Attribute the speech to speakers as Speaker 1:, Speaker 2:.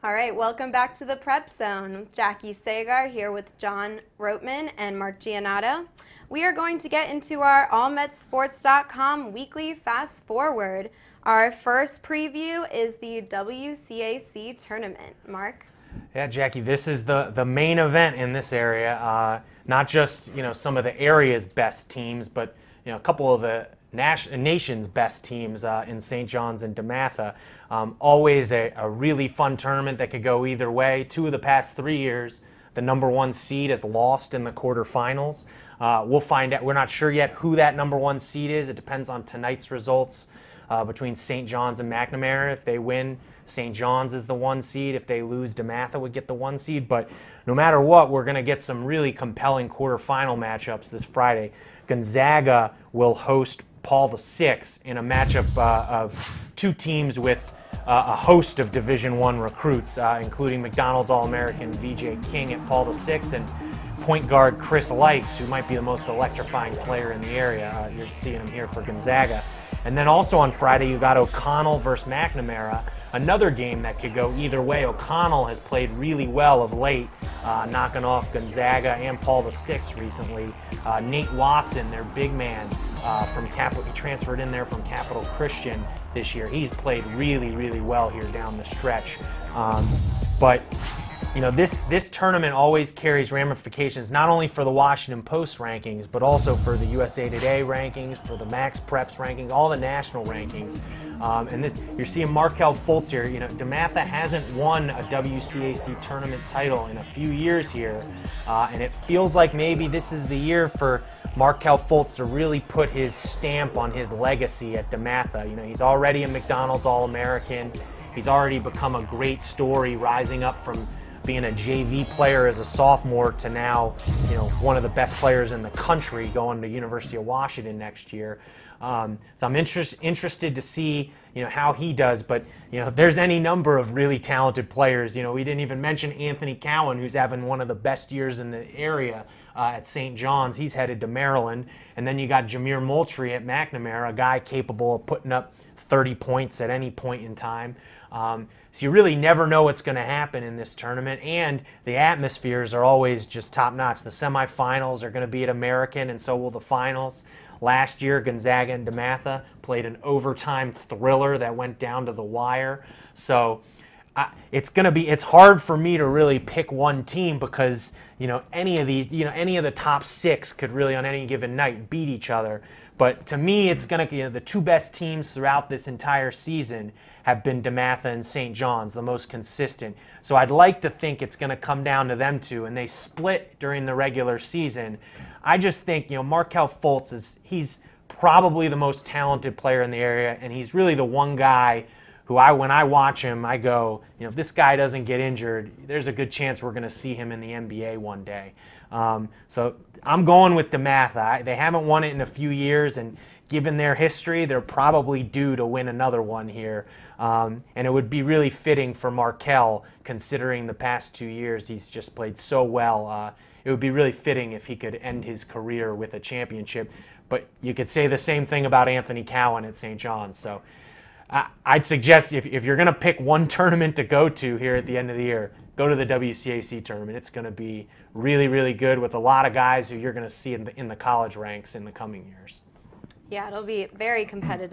Speaker 1: All right, welcome back to the Prep Zone. Jackie Sagar here with John Roteman and Mark Giannato. We are going to get into our allmetsports.com weekly fast forward. Our first preview is the WCAC tournament. Mark?
Speaker 2: Yeah, Jackie, this is the main event in this area. Not just some of the area's best teams, but a couple of the nation's best teams in St. John's and DeMatha. Always a really fun tournament that could go either way. 2 of the past 3 years, the #1 seed has lost in the quarterfinals. We'll find out. We're not sure yet who that #1 seed is. It depends on tonight's results between St. John's and McNamara. If they win, St. John's is the 1 seed. If they lose, DeMatha would get the 1 seed. But no matter what, we're going to get some really compelling quarterfinal matchups this Friday. Gonzaga will host Paul VI in a matchup of 2 teams with a host of Division I recruits, including McDonald's All-American VJ King at Paul VI and point guard Chris Likes, who might be the most electrifying player in the area. You're seeing him here for Gonzaga. And then also on Friday, you got O'Connell versus McNamara, another game that could go either way. O'Connell has played really well of late, knocking off Gonzaga and Paul VI recently. Nate Watson, their big man from Capital, he transferred in there from Capital Christian this year. He's played really, really well here down the stretch. But this tournament always carries ramifications not only for the Washington Post rankings, but also for the USA Today rankings, for the Max Preps rankings, all the national rankings. And you're seeing Markelle Fultz here. DeMatha hasn't won a WCAC tournament title in a few years here, and it feels like maybe this is the year for Markelle Fultz to really put his stamp on his legacy at DeMatha. He's already a McDonald's All-American. He's already become a great story, rising up from being a JV player as a sophomore to now, one of the best players in the country, going to University of Washington next year. So I'm interested to see, how he does. But there's any number of really talented players. We didn't even mention Anthony Cowan, who's having one of the best years in the area at St. John's. He's headed to Maryland, and then you got Jameer Moultrie at McNamara, a guy capable of putting up 30 points at any point in time. So you really never know what's going to happen in this tournament, and the atmospheres are always just top-notch. The semifinals are going to be at American, and so will the finals. Last year, Gonzaga and DeMatha played an overtime thriller that went down to the wire. So it's hard for me to really pick one team because any of the top 6 could really on any given night beat each other. But to me, it's going to the 2 best teams throughout this entire season have been DeMatha and St. John's, the most consistent. So I'd like to think it's going to come down to them 2, and they split during the regular season. I just think Markelle Fultz he's probably the most talented player in the area, and he's really the one guy who when I watch him, I go, if this guy doesn't get injured, there's a good chance we're going to see him in the NBA one day. So I'm going with DeMatha. They haven't won it in a few years, and given their history, they're probably due to win another one here. And it would be really fitting for Markelle, considering the past 2 years he's just played so well. It would be really fitting if he could end his career with a championship. But you could say the same thing about Anthony Cowan at St. John's. So I'd suggest if you're going to pick one tournament to go to here at the end of the year, go to the WCAC tournament. It's going to be really, really good with a lot of guys who you're going to see in the college ranks in the coming years.
Speaker 1: Yeah, it'll be very competitive.